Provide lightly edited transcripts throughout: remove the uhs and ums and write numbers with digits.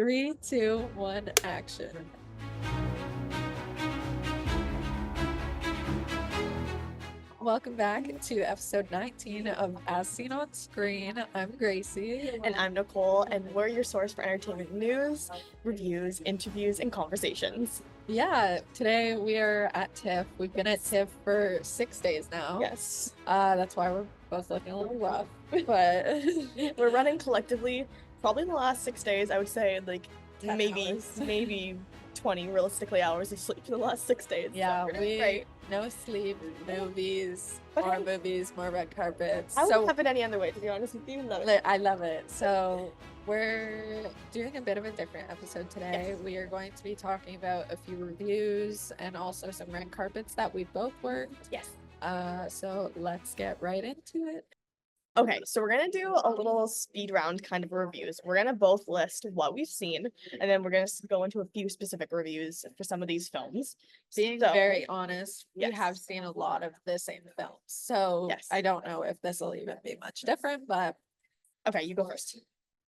Three, two, one, action. Welcome back to episode 19 of As Seen on Screen. I'm Gracie. And I'm Nicole, and we're your source for entertainment news, reviews, interviews, and conversations. Yeah, today we are at TIFF. We've been at TIFF for 6 days now. Yes. That's why we're both looking a little rough, but we're running collectively probably the last 6 days. I would say like 10 maybe hours. maybe 20 realistically hours of sleep for the last 6 days. Yeah, so great. No sleep, movies, more red carpets. I wouldn't have it any other way, to be honest with you. Love it. I love it. So we're doing a bit of a different episode today. Yes. We are going to be talking about a few reviews and also some red carpets that we both worked. Yes. So let's get right into it. Okay, so we're gonna do a little speed round kind of reviews. We're gonna both list what we've seen, and then we're gonna go into a few specific reviews for some of these films. Being very honest, we have seen a lot of the same films, so I don't know if this will even be much different, but okay, you go first.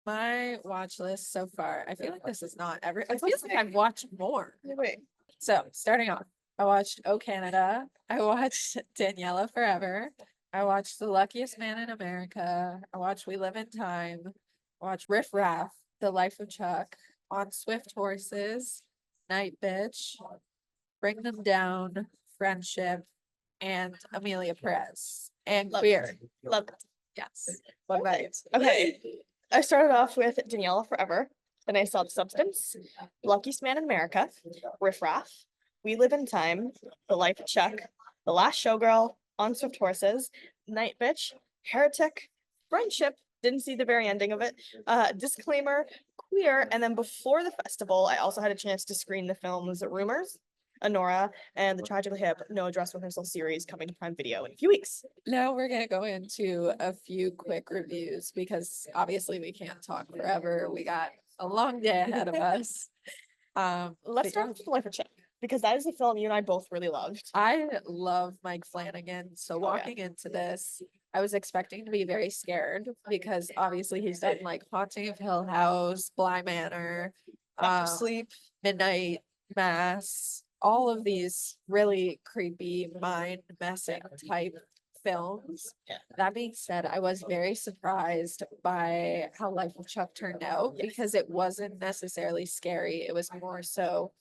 My watch list so far, I feel like this is not every. I feel like I've watched more. Wait. So starting off, I watched Oh Canada. I watched Daniela Forever. I watched The Luckiest Man in America. I watched We Live in Time. I watched Riff Raff, The Life of Chuck, On Swift Horses, Night Bitch, Bring Them Down, Friendship, and Amelia Perez. And Queer. Love it. Yes. What about you? Okay. I started off with Daniela Forever. Then I saw The Substance, Luckiest Man in America, Riff Raff, We Live in Time, The Life of Chuck, The Last Showgirl, On Swift Horses, Night Bitch, Heretic, Friendship, didn't see the very ending of it, Disclaimer, Queer, and then before the festival, I also had a chance to screen the films Rumors, Honora, and the Tragically Hip No Dress Rehearsal series coming to Prime Video in a few weeks. Now we're going to go into a few quick reviews because obviously we can't talk forever. We got a long day ahead of us. Let's start with The Life of Chuck, because that is a film you and I both really loved. I love Mike Flanagan. So walking into this, I was expecting to be very scared because obviously he's done like Haunting of Hill House, Bly Manor, Sleep, Midnight Mass, all of these really creepy, mind-messing type films. That being said, I was very surprised by how Life of Chuck turned out because it wasn't necessarily scary. It was more so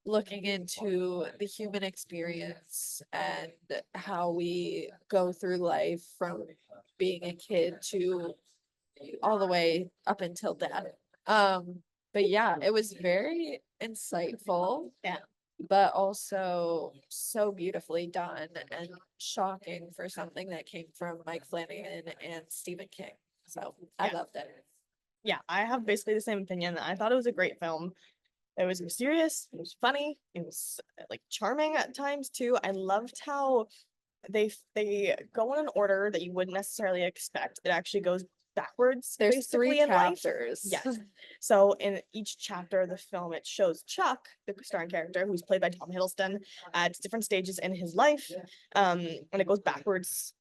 looking into the human experience and how we go through life from being a kid to all the way up until death. But yeah, it was very insightful. Yeah. But also so beautifully done and shocking for something that came from Mike Flanagan and Stephen King. So I loved it. Yeah, I have basically the same opinion. I thought it was a great film. It was mysterious, it was funny, it was like charming at times too. I loved how they go in an order that you wouldn't necessarily expect. It actually goes backwards. There's 3 chapters. Yes. So in each chapter of the film, it shows Chuck, the starring character, who's played by Tom Hiddleston, at different stages in his life. And it goes backwards.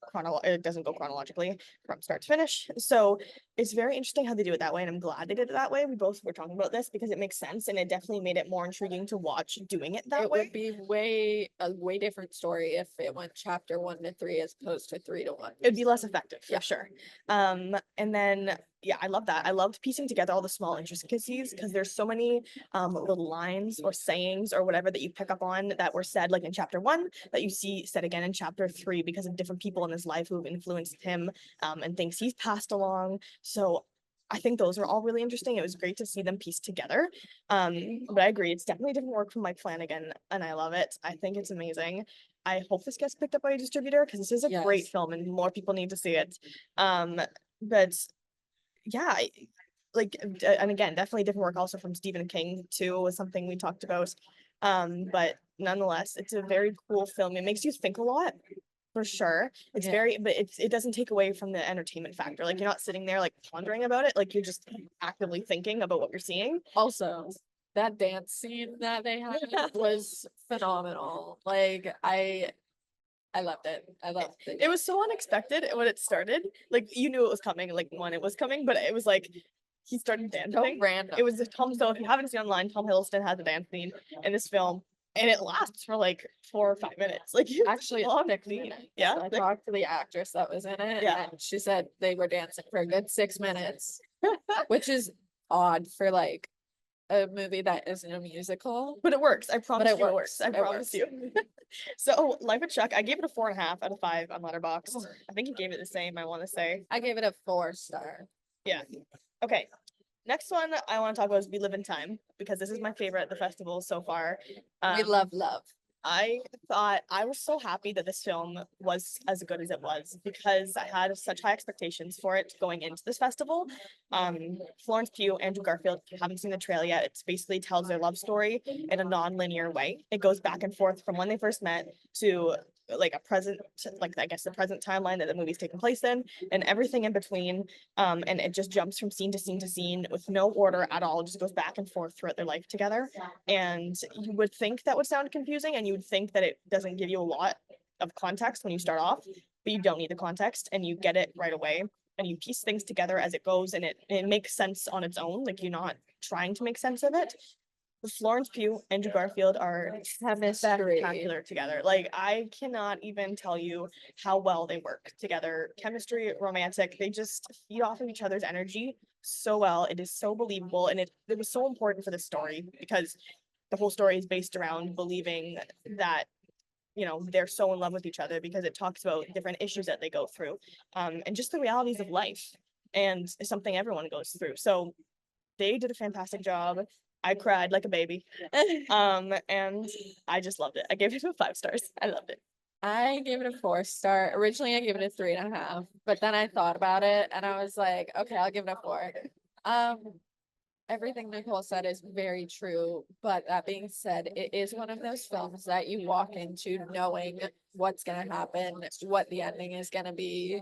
It doesn't go chronologically from start to finish. So it's very interesting how they do it that way, and I'm glad they did it that way. We both were talking about this because it makes sense, and it definitely made it more intriguing to watch doing it that way. It would be a way different story if it went chapter 1 to 3 as opposed to 3 to 1. It'd be less effective for sure. And then I love that. I loved piecing together all the small intricacies because there's so many little lines or sayings or whatever that you pick up on that were said like in chapter 1 that you see said again in chapter 3 because of different people in his life who've influenced him and things he's passed along. So I think those are all really interesting. It was great to see them pieced together. But I agree, it's definitely different work from Mike Flanagan, and I love it. I think it's amazing. I hope this gets picked up by a distributor because this is a great film and more people need to see it. But yeah, and again, definitely different work also from Stephen King too, was something we talked about. But nonetheless, it's a very cool film. It makes you think a lot. For sure. It's but it doesn't take away from the entertainment factor. Like you're not sitting there like pondering about it, like you're just actively thinking about what you're seeing. Also, that dance scene that they had was phenomenal. Like I loved it. I loved it. It was so unexpected when it started. Like you knew it was coming, like when it was coming, but it was like he started So dancing. random. It was Tom. So if you haven't seen online, Tom Hiddleston has a dance scene in this film, and it lasts for like 4 or 5 minutes. Like it's Actually, it's long. 6 minutes. Yeah, I talked to the actress that was in it, Yeah. and she said they were dancing for a good 6 minutes, which is odd for like a movie that isn't a musical. But it works. I promise it you it works. works. I It promise works. you. So Life of Chuck, I gave it a 4.5 out of 5 on Letterboxd. I think you gave it the same, I want to say. I gave it a 4 star. Yeah. Okay. Next one I want to talk about is We Live in Time, because this is my favorite at the festival so far. We love. I thought I was so happy that this film was as good as it was because I had such high expectations for it going into this festival. Florence Pugh, Andrew Garfield, if you haven't seen the trailer yet, it basically tells their love story in a non-linear way. It goes back and forth from when they first met to like a present, like I guess the present timeline that the movie's taking place in, and everything in between. And it just jumps from scene to scene to scene with no order at all. It just goes back and forth throughout their life together. And you would think that would sound confusing, and you would think that it doesn't give you a lot of context when you start off, but you don't need the context and you get it right away. And you piece things together as it goes, and it makes sense on its own. Like you're not trying to make sense of it. Florence Pugh, Andrew Garfield are Chemistry. spectacular together. Like I cannot even tell you how well they work together. Chemistry, romantic, they just feed off of each other's energy so well. It is so believable, and it was so important for the story because the whole story is based around believing that they're so in love with each other because it talks about different issues that they go through, and just the realities of life, and it's something everyone goes through. So they did a fantastic job. I cried like a baby. And I just loved it. I gave it 5 stars. I loved it. I gave it a 4 star. Originally, I gave it a 3.5, but then I thought about it and I was like, okay, I'll give it a 4. Um, Everything Nicole said is very true, but that being said, it is one of those films that you walk into knowing what's gonna happen, what the ending is gonna be,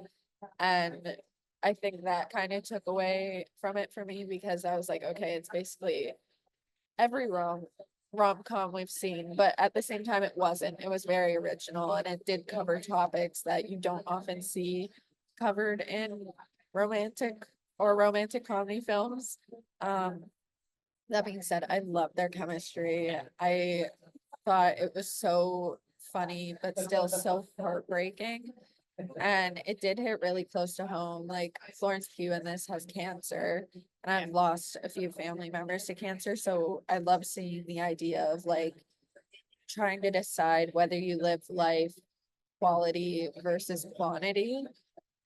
and I think that kind of took away from it for me because I was like, okay, it's basically every rom-com we've seen, but at the same time it wasn't. It was very original and it did cover topics that you don't often see covered in romantic or romantic comedy films. Um, that being said, I love their chemistry. I thought it was so funny, but still so heartbreaking. And it did hit really close to home. Like Florence Pugh in this has cancer, and I've lost a few family members to cancer. So I love seeing the idea of like trying to decide whether you live life quality versus quantity.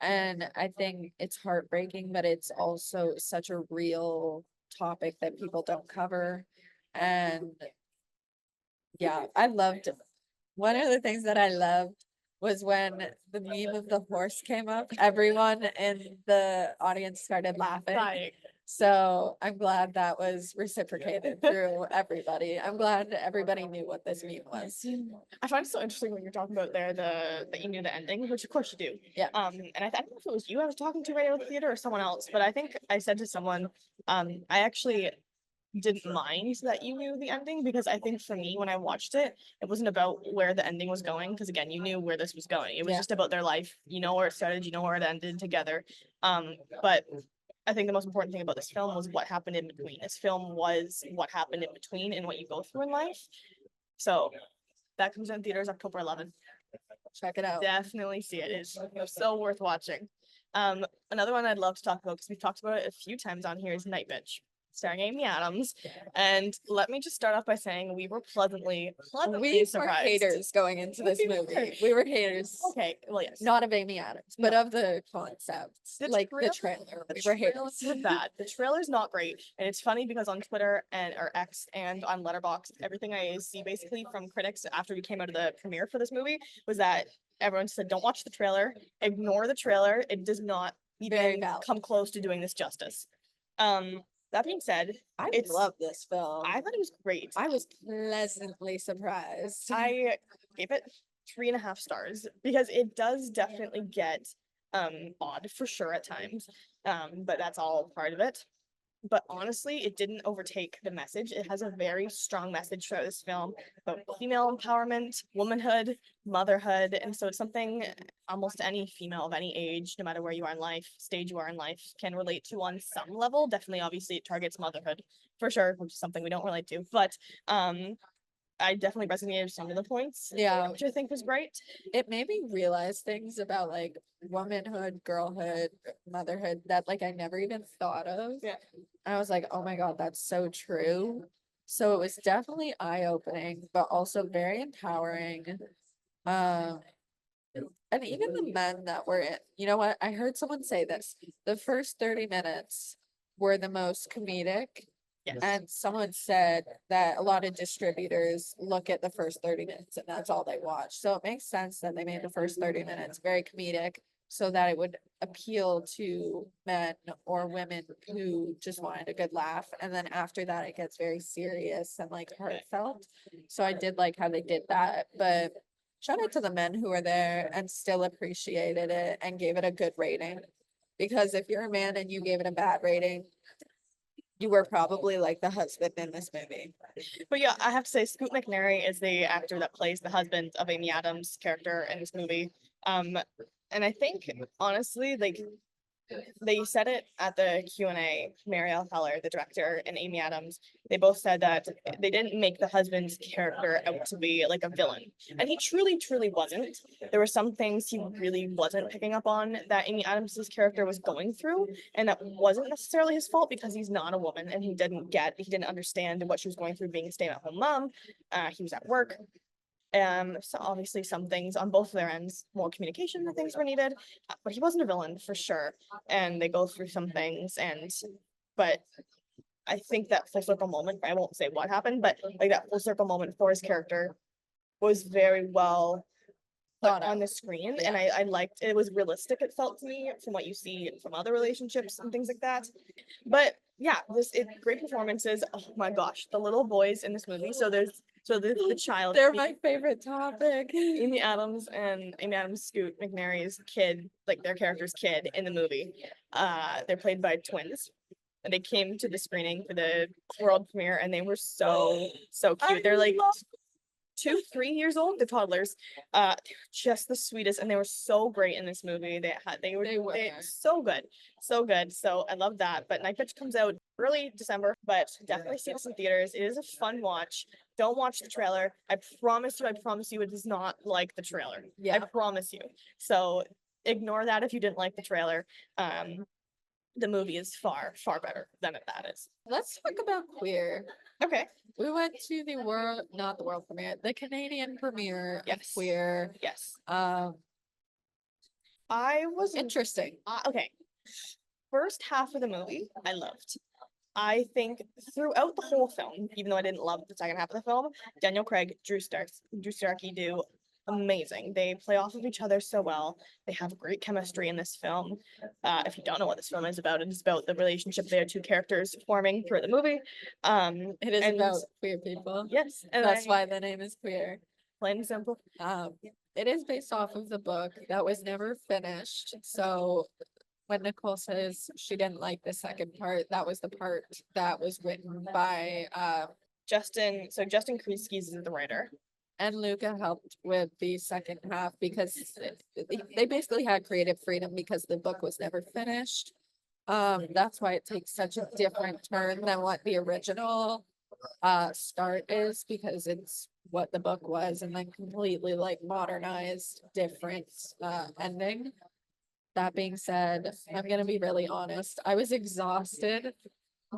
And I think it's heartbreaking, but it's also such a real topic that people don't cover. And yeah, I loved one of the things that I loved was when the meme of the horse came up, everyone in the audience started laughing. Right. So I'm glad that was reciprocated through everybody. I'm glad everybody knew what this meme was. I find it so interesting when you're talking about there that you knew the ending, which of course you do. Yeah. And I don't know if it was you I was talking to right out of the theater or someone else, but I think I said to someone, I actually didn't mind that you knew the ending because I think for me when I watched it, it wasn't about where the ending was going because again, you knew where this was going. It was Yeah. just about their life. You know where it started, you know where it ended together. But I think the most important thing about this film was what happened in between. This film was what happened in between and what you go through in life. So that comes in theaters October 11th. Check it out. Definitely see it. It's so worth watching. Another one I'd love to talk about because we've talked about it a few times on here is Night Bitch, starring Amy Adams. And let me just start off by saying we were pleasantly We were surprised. haters going into this We were. movie. We were haters. Okay, well yes. Not of Amy Adams, but of the concept. Like the trailer. We were haters. With that. The trailer's not great. And it's funny because on Twitter and or X and on Letterboxd, everything I see basically from critics after we came out of the premiere for this movie was that everyone said, don't watch the trailer, ignore the trailer. It does not Very even valid. come close to doing this justice. That being said, I it's love this film. I thought it was great. I was pleasantly surprised. I gave it 3.5 stars because it does definitely get odd for sure at times. But that's all part of it. but honestly, it didn't overtake the message. It has a very strong message throughout this film about female empowerment, womanhood, motherhood. And so it's something almost any female of any age, no matter where you are in life, stage you are in life, can relate to on some level. Definitely, obviously, it targets motherhood for sure, which is something we don't relate to. But I definitely resonated with some of the points, Yeah, which I think was great. it made me realize things about like womanhood, girlhood, motherhood that like I never even thought of. Yeah. And I was like, oh my God, that's so true. So it was definitely eye-opening, but also very empowering. Um, and even the men that were in, you know what? I heard someone say this. The first 30 minutes were the most comedic. Yes. And someone said that a lot of distributors look at the first 30 minutes and that's all they watch. So it makes sense that they made the first 30 minutes very comedic so that it would appeal to men or women who just wanted a good laugh. And then after that, it gets very serious and like heartfelt. So I did like how they did that. But shout out to the men who were there and still appreciated it and gave it a good rating. Because if you're a man and you gave it a bad rating, you were probably like the husband in this movie. But yeah, I have to say, Scoot McNairy is the actor that plays the husband of Amy Adams' character in this movie. And I think honestly, like they said it at the Q&A, Marielle Heller, the director, and Amy Adams, they both said that they didn't make the husband's character out to be like a villain. And he truly, truly wasn't. There were some things he really wasn't picking up on that Amy Adams's character was going through, and that wasn't necessarily his fault because he's not a woman and he didn't understand what she was going through being a stay-at-home mom. He was at work. So obviously some things on both of their ends, more communication and things were needed, but he wasn't a villain for sure. And they go through some things but I think that full circle moment, I won't say what happened, but like that full circle moment for his character was very well put on the screen. And I liked it was realistic, it felt to me, from what you see from other relationships and things like that. But yeah, great performances. Oh my gosh, the little boys in this movie. So the child, They're my favorite topic. Amy Adams Scoot McNairy's kid, like their character's kid in the movie. They're played by twins. And they came to the screening for the world premiere and they were so cute. They're like 2, 3 years old, the toddlers. They're just the sweetest, and they were so great in this movie. They were so good, so good. So I love that. But Night Bitch comes out early December, but definitely see this in theaters. It is a fun watch. Don't watch the trailer. I promise you, it is not like the trailer. Yeah. I promise you. So ignore that if you didn't like the trailer. The movie is far better than that is. Let's talk about Queer. Okay. We went to not the world premiere, the Canadian premiere of Yes. Queer. Yes. I was interesting. Okay. First half of the movie, I loved. I think throughout the whole film, even though I didn't love the second half of the film, Daniel Craig, Drew Starkey do amazing. They play off of each other so well. They have great chemistry in this film. If you don't know what this film is about, it is about the relationship their two characters forming throughout the movie. It is about queer people. Yes, and that's why the name is Queer. Plain and simple. It is based off of the book that was never finished. So when Nicole says she didn't like the second part, that was the part that was written by Justin. So Justin Kreisky is the writer. And Luca helped with the second half because they basically had creative freedom because the book was never finished. That's why it takes such a different turn than what the original start is, because it's what the book was and then completely like modernized different ending. That being said, I'm gonna be really honest. I was exhausted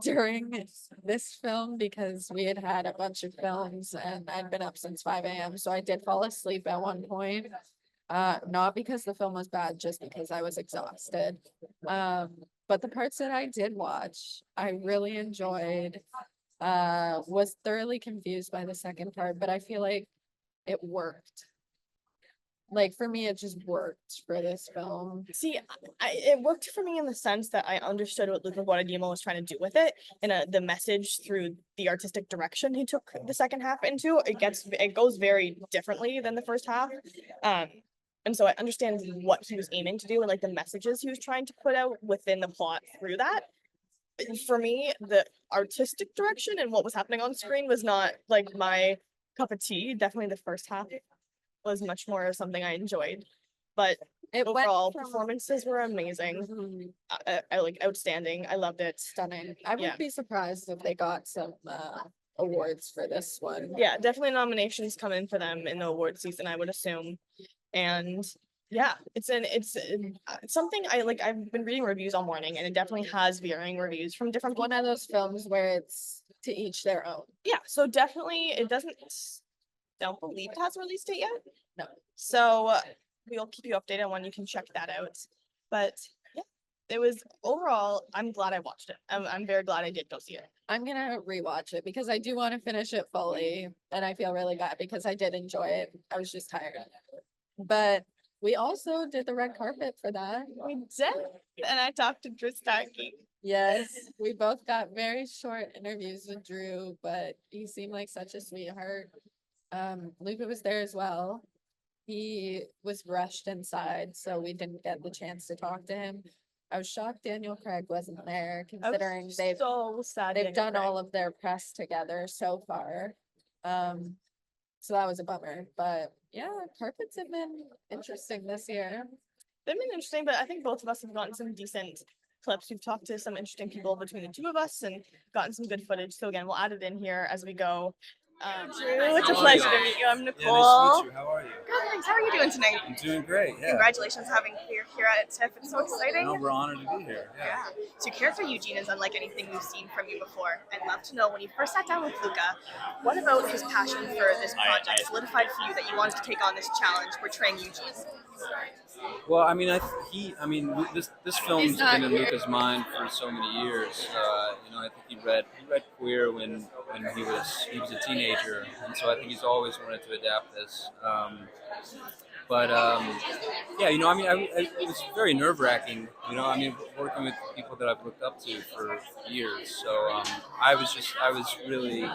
during this film because we had had a bunch of films and I'd been up since 5 a.m. So I did fall asleep at one point. Not because the film was bad, just because I was exhausted. But the parts that I did watch, I really enjoyed. Was thoroughly confused by the second part, but I feel like it worked. Like for me, it just worked for this film. See, it worked for me in the sense that I understood what Luca Guadagnino was trying to do with it, and the message through the artistic direction he took the second half into. It goes very differently than the first half, and so I understand what he was aiming to do and like the messages he was trying to put out within the plot through that. For me, the artistic direction and what was happening on screen was not like my cup of tea. Definitely the first half was much more something I enjoyed. But It went overall, from performances were amazing. Mhm. I like outstanding. I loved it. Stunning. I Yeah. wouldn't be surprised if they got some awards for this one. Yeah, definitely nominations come in for them in the award season, I would assume. And yeah, it's something I like. I've been reading reviews all morning, and it definitely has varying reviews from different It's one people. of those films where it's to each their own. Yeah, so definitely it doesn't. Don't believe it has a release date yet. No. So we'll keep you updated when you can check that out. But yeah, it was overall. I'm glad I watched it. I'm very glad I did go see it. I'm gonna rewatch it because I do want to finish it fully, and I feel really bad because I did enjoy it. I was just tired. But we also did the red carpet for that. We did, and I talked to Dristaki. Yes, we both got very short interviews with Drew, but he seemed like such a sweetheart. Luca was there as well. He was rushed inside, so we didn't get the chance to talk to him. I was shocked Daniel Craig wasn't there, considering they've so sad. they've done all of their press together so far. So that was a bummer. But yeah, carpets have been interesting this year. They've been interesting, but I think both of us have gotten some decent clips. We've talked to some interesting people between the two of us and gotten some good footage. So again, we'll add it in here as we go. Drew, it's a pleasure to meet you. I'm Nicole. Yeah, nice to meet you. How are you? Good, thanks. How are you doing tonight? I'm doing great. Yeah. Congratulations having you here at TIFF. It's so exciting. No, we're honored to be here. Yeah. Yeah. So your character Eugene is unlike anything we've seen from you before. I'd love to know, when you first sat down with Luca, what about his passion for this project solidified for you that you wanted to take on this challenge portraying Eugene? Well, I mean, this film's been in Luca's mind for so many years. I think he read Queer when he was a teenager, and so I think he's always wanted to adapt this. Yeah, it was very nerve-wracking. Working with people that I've looked up to for years. So I was really.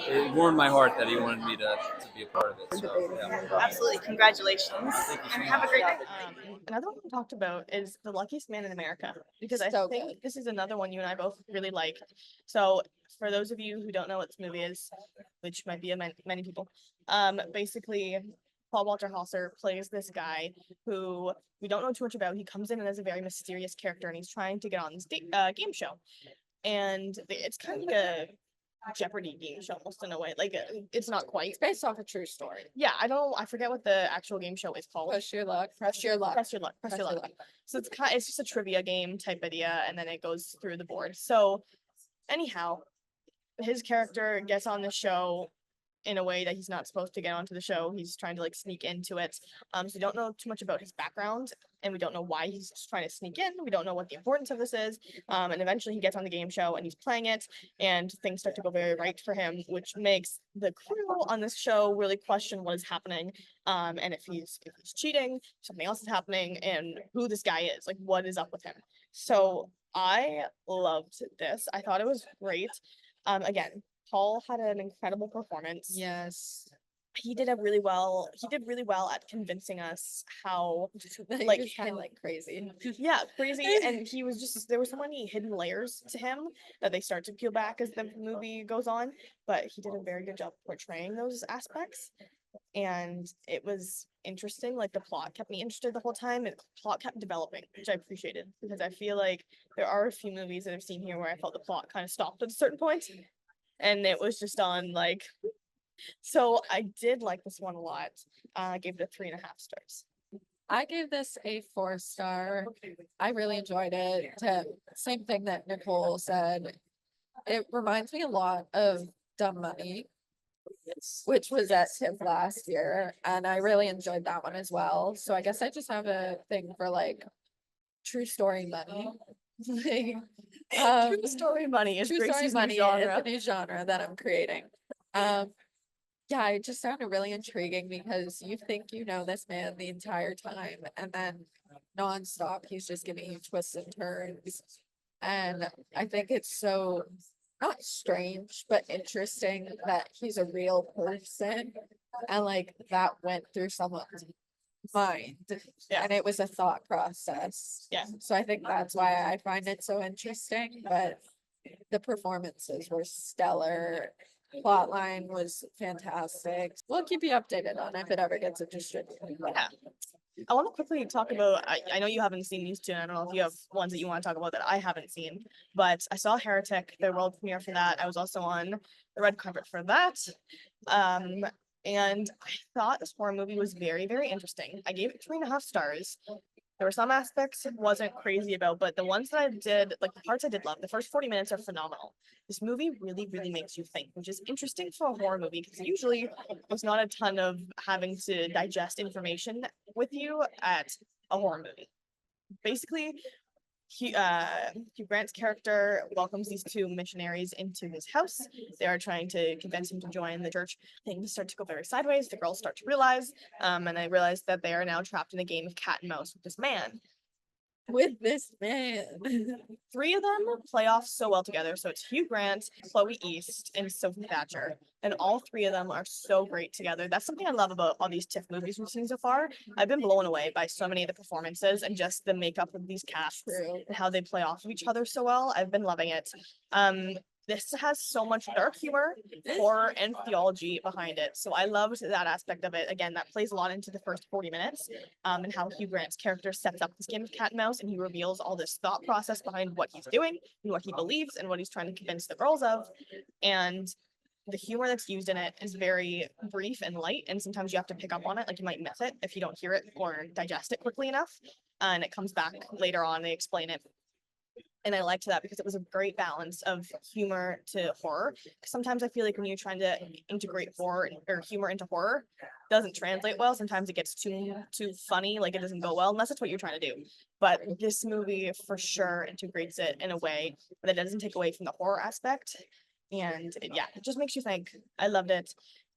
It warmed my heart that he wanted me to be a part of it. So yeah. Absolutely. Congratulations. Thank you so And much. have a great night. Another one we talked about is The Luckiest Man in America, because I So think good. this is another one you and I both really like. So for those of you who don't know what this movie is, which might be many people, basically Paul Walter Hauser plays this guy who we don't know too much about. He comes in and is a very mysterious character, and he's trying to get on this game show. And it's kind of like a Jeopardy game show almost in a way. Like it's not quite. It's based off a true story. Yeah, I forget what the actual game show is called. Push your luck. Press your luck. Press your luck. Press your luck. So it's just a trivia game type idea, and then it goes through the board. So anyhow, his character gets on the show in a way that he's not supposed to get onto the show. He's trying to like sneak into it. So we don't know too much about his background, and we don't know why he's trying to sneak in. We don't know what the importance of this is. And eventually he gets on the game show and he's playing it, and things start to go very right for him, which makes the crew on this show really question what is happening. And if he's cheating, something else is happening, and who this guy is, like what is up with him. So I loved this. I thought it was great. Again, Paul had an incredible performance. Yes. He did really well at convincing us how Like kind of like crazy. yeah, crazy. And he was just, there were so many hidden layers to him that they start to peel back as the movie goes on. But he did a very good job portraying those aspects. And it was interesting. Like the plot kept me interested the whole time, and the plot kept developing, which I appreciated, because I feel like there are a few movies that I've seen here where I felt the plot kind of stopped at a certain point, and it was just on like. So I did like this one a lot. I gave it a 3.5 stars. I gave this a 4-star. I really enjoyed it. Same thing that Nicole said. It reminds me a lot of Dumb Money, which was at TIFF last year, and I really enjoyed that one as well. So I guess I just have a thing for like true story money. True story money is True story Gracie's new money is genre. a new genre that I'm creating. Yeah, it just sounded really intriguing because you think you know this man the entire time, and then nonstop he's just giving you twists and turns. And I think it's so not strange, but interesting that he's a real person, and like that went through someone's mind. Yeah. And it was a thought process. Yeah. So I think that's why I find it so interesting, but the performances were stellar. Plotline was fantastic. We'll keep you updated on if it ever gets a distributed. Yeah. I want to quickly talk about, I know you haven't seen these two, and I don't know if you have ones that you want to talk about that I haven't seen, but I saw Heretic, the world premiere for that. I was also on the red carpet for that. And I thought this horror movie was very, very interesting. I gave it 3.5 stars. There were some aspects I wasn't crazy about, but the ones that I did, like the parts I did love, the first 40 minutes are phenomenal. This movie really, really makes you think, which is interesting for a horror movie because usually there's not a ton of having to digest information with you at a horror movie. Basically, Hugh Grant's character welcomes these two missionaries into his house. They are trying to convince him to join the church. Things start to go very sideways. The girls start to realize, and they realize that they are now trapped in a game of cat and mouse with this man. With this man. 3 of them play off so well together. So it's Hugh Grant, Chloe East, and Sophie Thatcher. And all 3 of them are so great together. That's something I love about all these TIFF movies we've seen so far. I've been blown away by so many of the performances and just the makeup of these casts True. and how they play off of each other so well. I've been loving it. This has so much dark humor, horror, and theology behind it. So I loved that aspect of it. Again, that plays a lot into the first 40 minutes, and how Hugh Grant's character sets up this game of cat and mouse, and he reveals all this thought process behind what he's doing and what he believes and what he's trying to convince the girls of. And the humor that's used in it is very brief and light, and sometimes you have to pick up on it. Like you might miss it if you don't hear it or digest it quickly enough. And it comes back later on, they explain it. And I liked that because it was a great balance of humor to horror. Sometimes I feel like when you're trying to integrate horror or humor into horror, it doesn't translate well. Sometimes it gets too funny, like it doesn't go well, unless that's what you're trying to do. But this movie for sure integrates it in a way that it doesn't take away from the horror aspect. And it just makes you think. I loved it.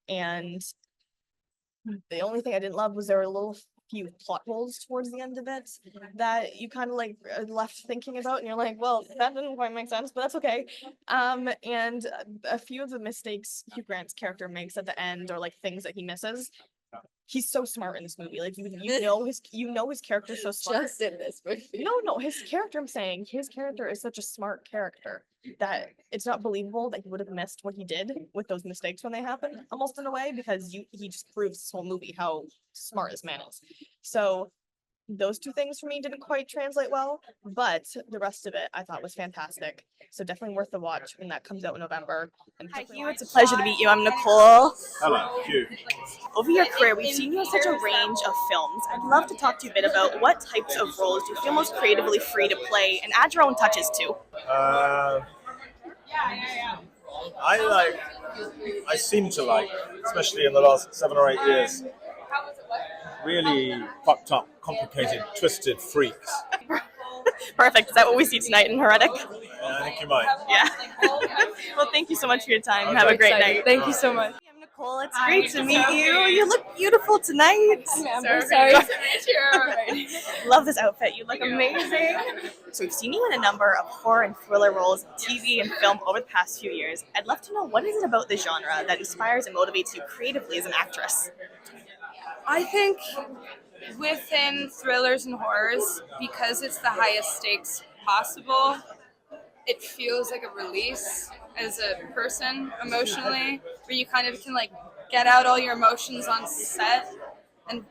And the only thing I didn't love was there were little few plot holes towards the end of it that you kind of like left thinking about, and you're like, well, that didn't quite make sense, but that's okay. And a few of the mistakes Hugh Grant's character makes at the end, or like things that he misses. He's so smart in this movie. Like you know his character's so smart. Just in this movie. No, his character. I'm saying his character is such a smart character that it's not believable that he would have missed what he did with those mistakes when they happened. Almost in a way, because he just proves this whole movie how smart this man is. So those 2 things for me didn't quite translate well, but the rest of it I thought was fantastic. So definitely worth the watch when that comes out in November. And Hi Hugh, it's a pleasure to meet you. I'm Nicole. Hello, Hugh. Over your career, we've seen you in such a range of films. I'd love to talk to you a bit about what types of roles do you feel most creatively free to play and add your own touches to. I seem to like, especially in the last 7 or 8 years, really fucked up, complicated, twisted freaks. Perfect. Is that what we see tonight in Heretic? I think you might. Yeah. Well, thank you so much for your time. Okay. Have a great night. Thank you so much. I'm Nicole. It's great to meet you. You look beautiful tonight. Sorry. Love this outfit. You look amazing. So we've seen you in a number of horror and thriller roles, TV and film over the past few years. I'd love to know, what is it about the genre that inspires and motivates you creatively as an actress? I think within thrillers and horrors, because it's the highest stakes possible, it feels like a release as a person emotionally, where you kind of can like get out all your emotions on set, and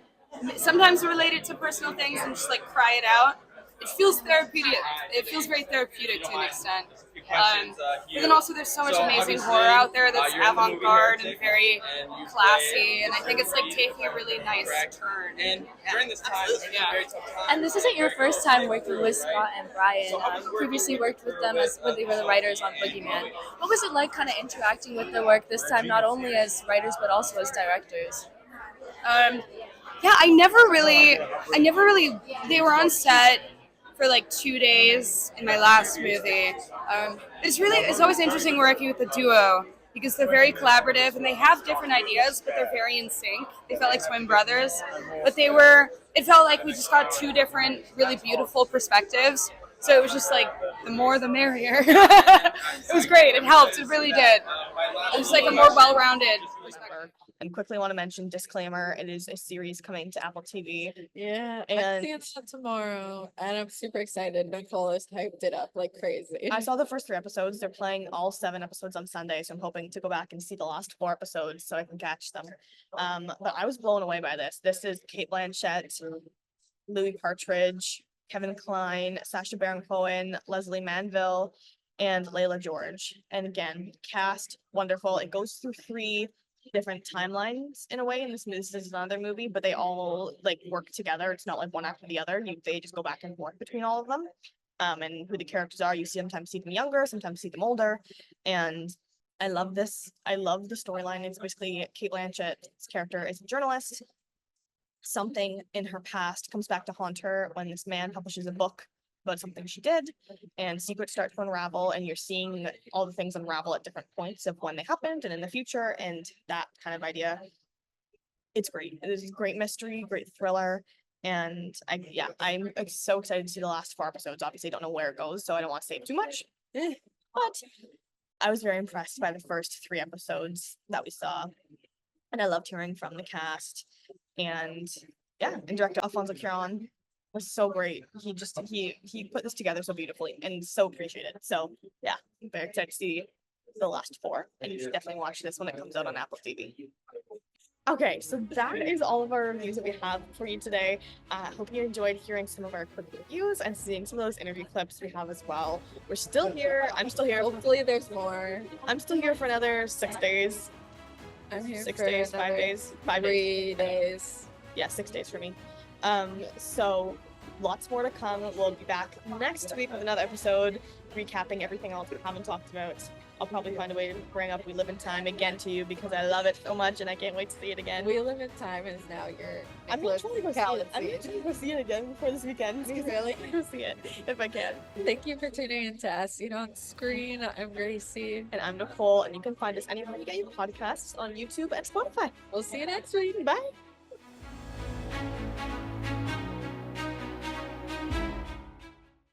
sometimes relate it to personal things and just like cry it out. It feels therapeutic. It feels very therapeutic to an extent. But then also there's so much amazing horror out there that's avant-garde and very classy, and I think it's like taking a really nice turn. And during this time, it's been very tough time. And this isn't your first time working with Scott and Brian. You previously worked with them as when they were the writers on Boogeyman. What was it like kind of interacting with their work this time, not only as writers but also as directors? Yeah, I never really, they were on set for like 2 days in my last movie. It's always interesting working with the duo because they're very collaborative and they have different ideas, but they're very in sync. They felt like twin brothers, but it felt like we just got 2 different really beautiful perspectives. So it was just like, the more the merrier. It was great. It helped. It really did. It was like a more well-rounded perspective. And quickly want to mention, disclaimer, it is a series coming to Apple TV. Yeah, And- I'm seeing that tomorrow, and I'm super excited. Nicole has hyped it up like crazy. I saw the first 3 episodes. They're playing all 7 episodes on Sunday, so I'm hoping to go back and see the last 4 episodes so I can catch them. But I was blown away by this. This is Kate Blanchett, Louis Partridge, Kevin Kline, Sacha Baron Cohen, Leslie Manville, and Layla George. And again, cast wonderful. It goes through 3 different timelines in a way, and this is another movie, but they all like work together. It's not like one after the other. They just go back and forth between all of them. And who the characters are. You sometimes see them younger, sometimes see them older. And I love this. I love the storyline. It's basically Kate Blanchett's character is a journalist. Something in her past comes back to haunt her when this man publishes a book about something she did, and secrets start to unravel, and you're seeing all the things unravel at different points of when they happened and in the future, and that kind of idea. It's great. It is a great mystery, great thriller, and I'm so excited to see the last 4 episodes. Obviously, I don't know where it goes, so I don't want to say too much. But I was very impressed by the first 3 episodes that we saw, and I loved hearing from the cast. And director Alfonso Cuarón was so great. He put this together so beautifully and so appreciated. So yeah, I'm very excited to see the last 4, and you should definitely watch this when it comes out on Apple TV. Okay, so that is all of our reviews that we have for you today. Hope you enjoyed hearing some of our quick reviews and seeing some of those interview clips we have as well. We're still here. I'm still here. Hopefully there's more. I'm still here for another 6 days. I'm here 6 for days, 5 another days, 5 days. 3 days. Yeah, 6 days for me. So lots more to come. We'll be back next week with another episode recapping everything else we haven't talked about. I'll probably find a way to bring up We Live in Time again to you because I love it so much and I can't wait to see it again. We Live in Time is now your I'm gonna Nicholas try to go see it. I'm gonna Galaxy. try to go see it again before this weekend. Really? Go see it if I can. Thank you for tuning in to As Seen on Screen. I'm Gracie. And I'm Nicole, and you can find us anywhere you get your podcasts on YouTube and Spotify. We'll see you next week. Bye.